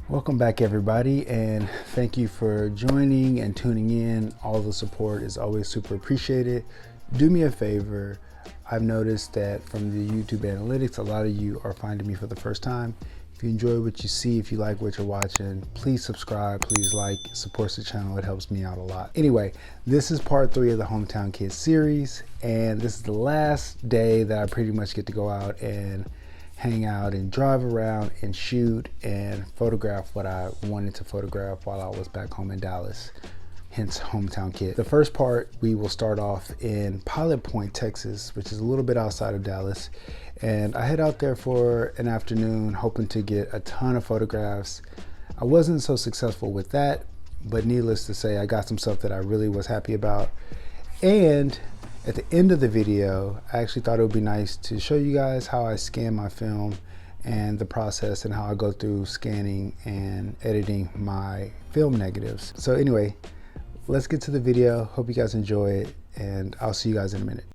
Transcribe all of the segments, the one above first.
Welcome back, everybody, and thank you for joining and tuning in. All the support is always super appreciated. Do me a favor. I've noticed that from the YouTube analytics, a lot of you are finding me for the first time. If you enjoy what you see, if you like what you're watching, please subscribe, please like, it supports the channel, it helps me out a lot. Anyway, this is part 3 of the Hometown Kids series, and this is the last day that I pretty much get to go out and hang out and drive around and shoot and photograph what I wanted to photograph while I was back home in Dallas, hence Hometown Kid. The first part, we will start off in Pilot Point, Texas, which is a little bit outside of Dallas. And I head out there for an afternoon hoping to get a ton of photographs. I wasn't so successful with that, but needless to say, I got some stuff that I really was happy about. And at the end of the video, I actually thought it would be nice to show you guys how I scan my film and the process and how I go through scanning and editing my film negatives. So anyway, let's get to the video. Hope you guys enjoy it, and I'll see you guys in a minute.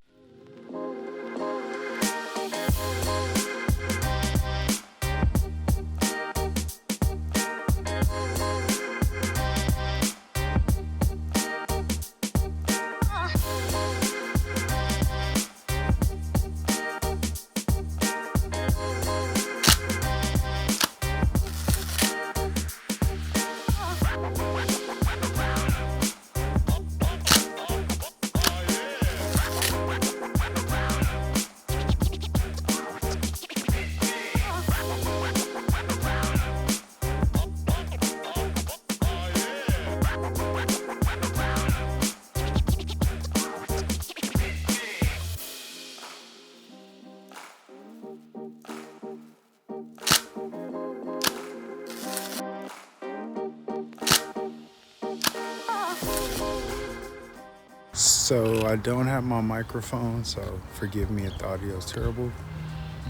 So I don't have my microphone, so forgive me if the audio is terrible,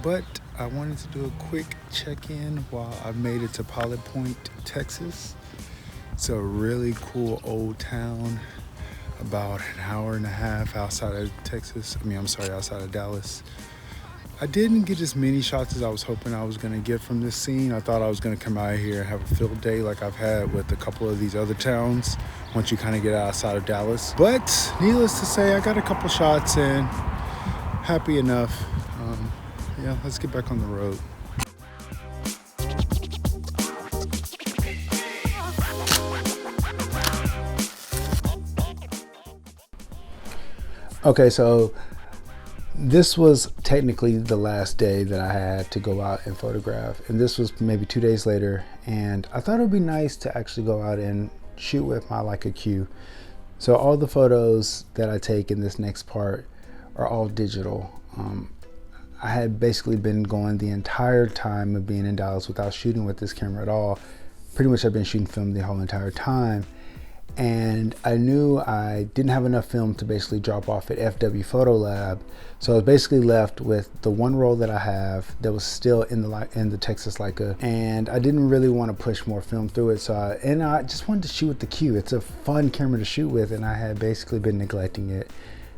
but I wanted to do a quick check-in while I made it to Pilot Point, Texas. It's a really cool old town, about an hour and a half outside of outside of Dallas. I didn't get as many shots as I was hoping I was gonna get from this scene. I thought I was gonna come out here and have a field day like I've had with a couple of these other towns once you kind of get outside of Dallas. But needless to say, I got a couple shots in, happy enough. Yeah, let's get back on the road. Okay, so this was technically the last day that I had to go out and photograph, and this was maybe 2 days later, and I thought it would be nice to actually go out and shoot with my Leica Q. So all the photos that I take in this next part are all digital. I had basically been going the entire time of being in Dallas without shooting with this camera at all. Pretty much I've been shooting film the whole entire time. And I knew I didn't have enough film to basically drop off at FW Photo Lab, so I was basically left with the one roll that I have that was still in the Texas Leica, and I didn't really want to push more film through it. So I just wanted to shoot with the Q. It's a fun camera to shoot with, and I had basically been neglecting it,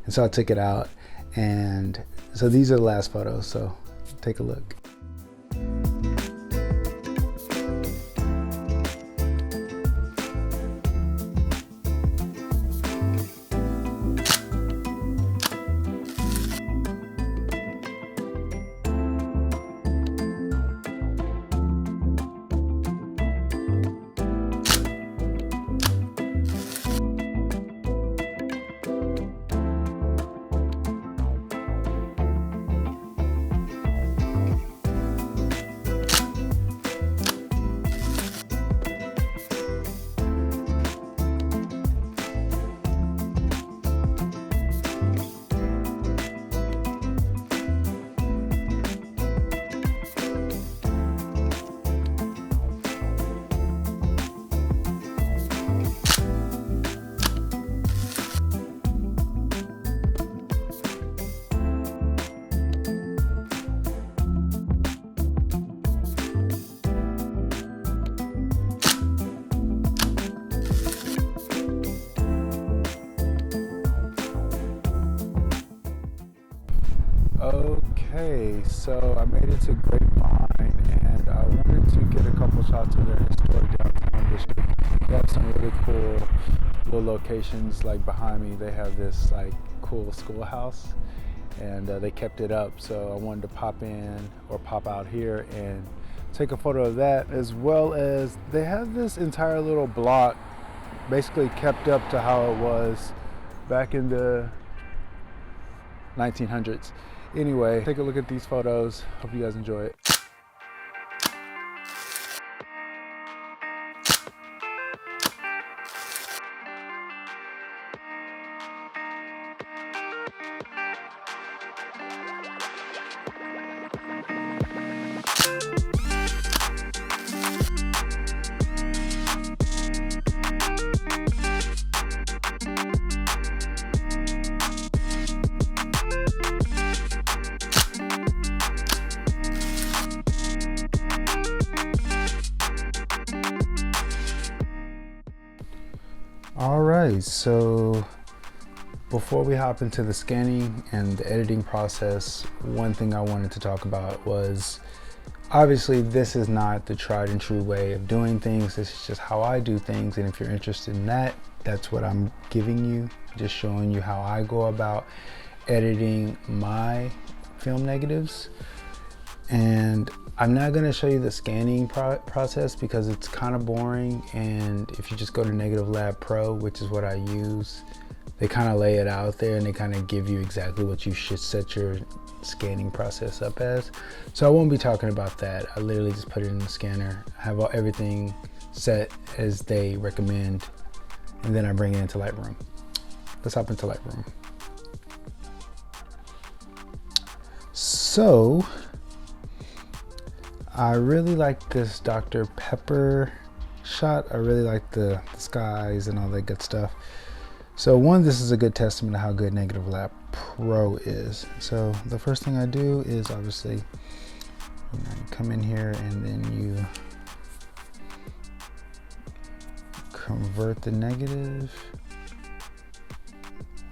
and so I took it out. And so these are the last photos. So take a look. Okay, so I made it to Grapevine, and I wanted to get a couple shots of their historic cool little locations. Like behind me, they have this like cool schoolhouse, and they kept it up, so I wanted to pop in or pop out here and take a photo of that, as well as they have this entire little block basically kept up to how it was back in the 1900s. Anyway, take a look at these photos. Hope you guys enjoy it. Alright, so before we hop into the scanning and the editing process, one thing I wanted to talk about was, obviously this is not the tried and true way of doing things. This is just how I do things, and if you're interested in that, that's what I'm giving you, just showing you how I go about editing my film negatives. And I'm not going to show you the scanning process because it's kind of boring, and if you just go to Negative Lab Pro, which is what I use, they kind of lay it out there and they kind of give you exactly what you should set your scanning process up as. So I won't be talking about that. I literally just put it in the scanner, have everything set as they recommend, and then I bring it into Lightroom. Let's hop into Lightroom. So I really like this Dr. Pepper shot. I really like the skies and all that good stuff. So one, this is a good testament to how good Negative Lab Pro is. So the first thing I do is obviously, you come in here and then you convert the negative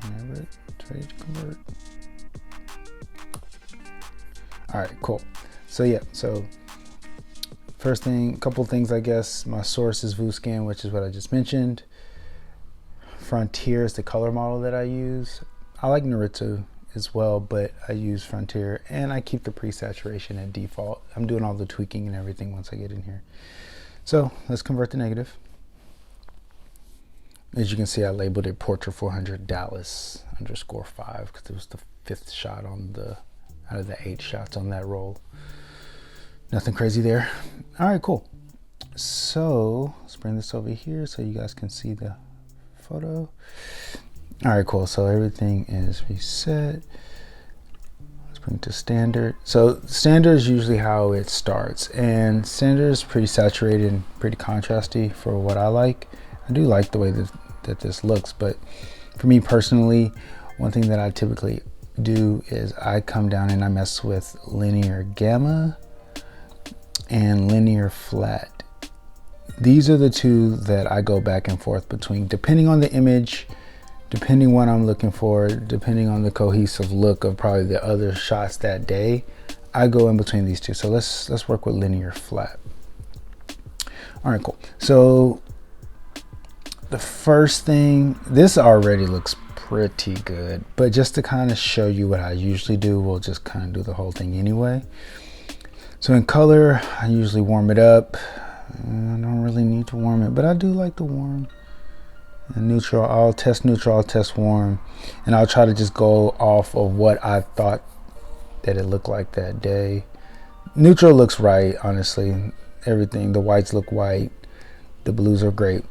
whenever it's ready to convert. All right, cool. So yeah, so first thing, couple things, I guess. My source is VuScan, which is what I just mentioned. Frontier is the color model that I use. I like Naruto as well, but I use Frontier, and I keep the pre-saturation at default. I'm doing all the tweaking and everything once I get in here. So let's convert the negative. As you can see, I labeled it Portrait 400 Dallas _5 because it was the 5th shot on the out of the 8 shots on that roll. Nothing crazy there. All right, cool. So let's bring this over here so you guys can see the photo. All right, cool. So everything is reset. Let's bring it to standard. So standard is usually how it starts, and standard is pretty saturated and pretty contrasty for what I like. I do like the way that this looks, but for me personally, one thing that I typically do is I come down and I mess with linear gamma and linear flat. These are the two that I go back and forth between, depending on the image, depending what I'm looking for, depending on the cohesive look of probably the other shots that day. I go in between these two. So let's work with linear flat. All right, cool. So the first thing, this already looks pretty good, but just to kind of show you what I usually do, we'll just kind of do the whole thing anyway. So in color, I usually warm it up. I don't really need to warm it, but I do like to warm. And neutral, I'll test neutral, I'll test warm, and I'll try to just go off of what I thought that it looked like that day. Neutral looks right, honestly. Everything, the whites look white, the blues are great.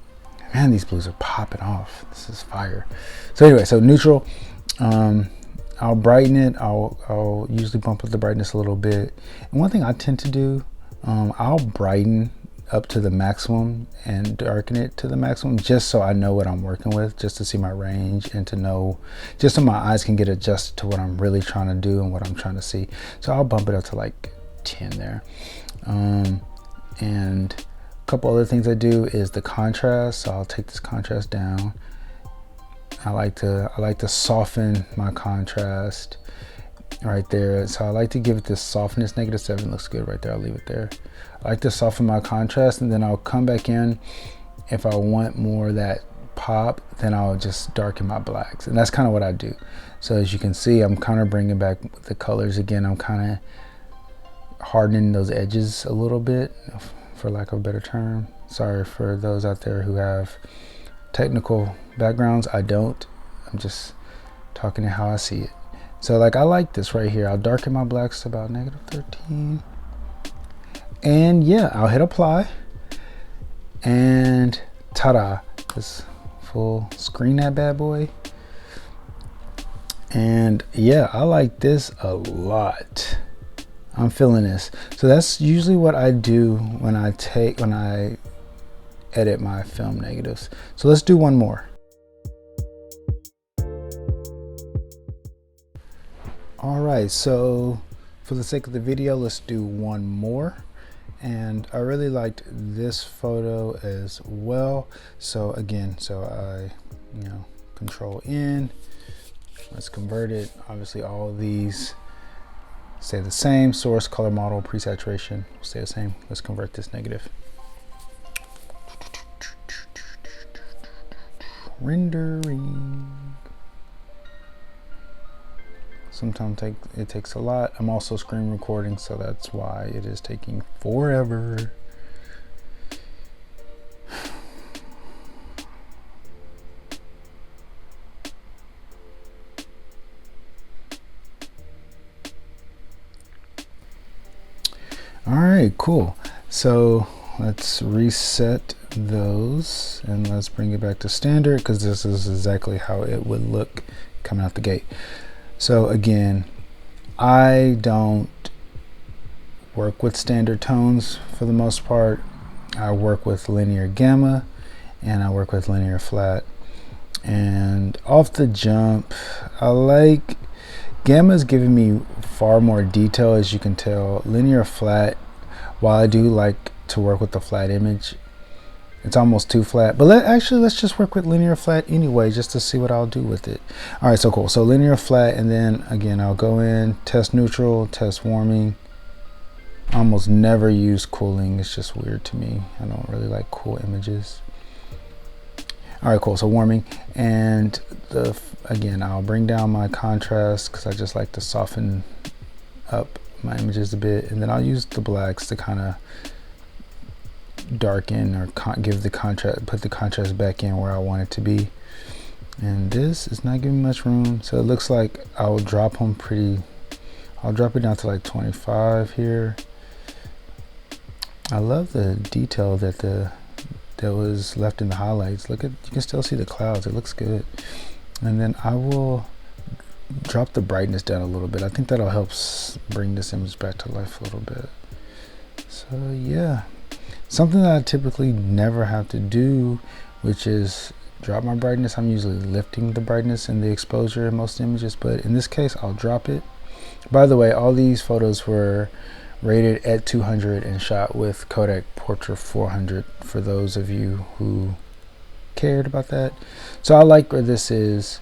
Man, these blues are popping off. This is fire. So anyway, so neutral, I'll brighten it. I'll usually bump up the brightness a little bit. And one thing I tend to do, I'll brighten up to the maximum and darken it to the maximum, just so I know what I'm working with, just to see my range and to know, just so my eyes can get adjusted to what I'm really trying to do and what I'm trying to see. So I'll bump it up to like 10 there. And a couple other things I do is the contrast. So I'll take this contrast down. I like to soften my contrast right there. So I like to give it this softness. -7 looks good right there. I'll leave it there. I like to soften my contrast, and then I'll come back in if I want more of that pop, then I'll just darken my blacks, and that's kind of what I do. So as you can see, I'm kind of bringing back the colors again. I'm kind of hardening those edges a little bit, for lack of a better term. Sorry for those out there who have technical backgrounds. I don't. I'm just talking to how I see it. So like, I like this right here. I'll darken my blacks to about -13. And yeah, I'll hit apply. And ta-da. Just full screen that bad boy. And yeah, I like this a lot. I'm feeling this. So that's usually what I do when I edit my film negatives. So let's do one more. All right, so for the sake of the video, let's do one more. And I really liked this photo as well. So again, I, Control N, let's convert it. Obviously all of these stay the same. Source, color, model, pre-saturation will stay the same. Let's convert this negative. Rendering. Sometimes it takes a lot. I'm also screen recording, so that's why it is taking forever. All right, cool. So let's reset those and let's bring it back to standard, because this is exactly how it would look coming out the gate. So again, I don't work with standard tones for the most part. I work with linear gamma and I work with linear flat. And off the jump, I like gamma's giving me far more detail, as you can tell. Linear flat, while I do like to work with the flat image, it's almost too flat, but let's just work with linear flat anyway, just to see what I'll do with it. All right, so cool. So linear flat, and then again, I'll go in, test neutral, test warming. I almost never use cooling. It's just weird to me. I don't really like cool images. All right, cool. So warming, and again, I'll bring down my contrast because I just like to soften up my images a bit, and then I'll use the blacks to kind of darken or give the contrast, put the contrast back in where I want it to be. And this is not giving much room, so it looks like I'll drop them I'll drop it down to like 25 here. I love the detail that was left in the highlights. Look at, you can still see the clouds. It looks good. And then I will drop the brightness down a little bit. I think that'll help bring this image back to life a little bit. So yeah, something that I typically never have to do, which is drop my brightness. I'm usually lifting the brightness and the exposure in most images, but in this case, I'll drop it. By the way, all these photos were rated at 200 and shot with Kodak Portra 400, for those of you who cared about that. So I like where this is.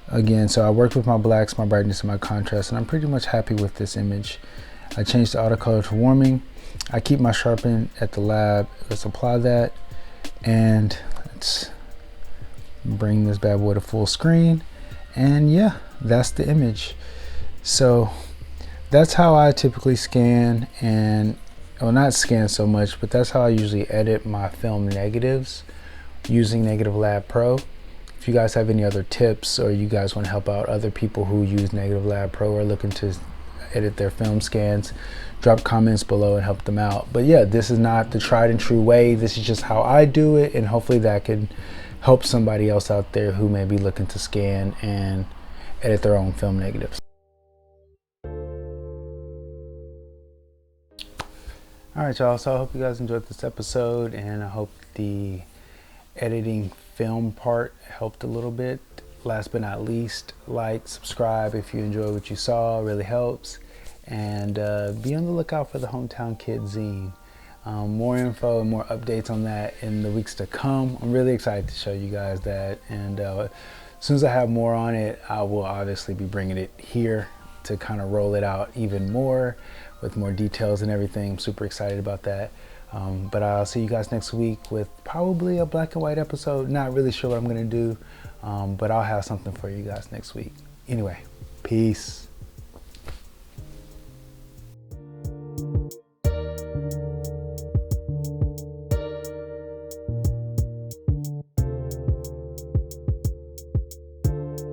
Again, so I worked with my blacks, my brightness, and my contrast, and I'm pretty much happy with this image. I changed the auto color to warming. I keep my sharpen at the lab. Let's apply that, and let's bring this bad boy to full screen. And yeah, that's the image. So that's how I typically scan, and well, not scan so much, but that's how I usually edit my film negatives using Negative Lab Pro. If you guys have any other tips, or you guys want to help out other people who use Negative Lab Pro or looking to edit their film scans, drop comments below and help them out. But yeah, this is not the tried and true way. This is just how I do it, and hopefully that can help somebody else out there who may be looking to scan and edit their own film negatives. All right, y'all, so I hope you guys enjoyed this episode, and I hope the editing film part helped a little bit. Last but not least, like, subscribe if you enjoyed what you saw. It really helps. And be on the lookout for the Hometown Kid zine. More info and more updates on that in the weeks to come. I'm really excited to show you guys that, and as soon as I have more on it, I will obviously be bringing it here to kind of roll it out even more with more details and everything. I'm super excited about that. But I'll see you guys next week with probably a black and white episode. Not really sure what I'm gonna do, but I'll have something for you guys next week. Anyway, peace.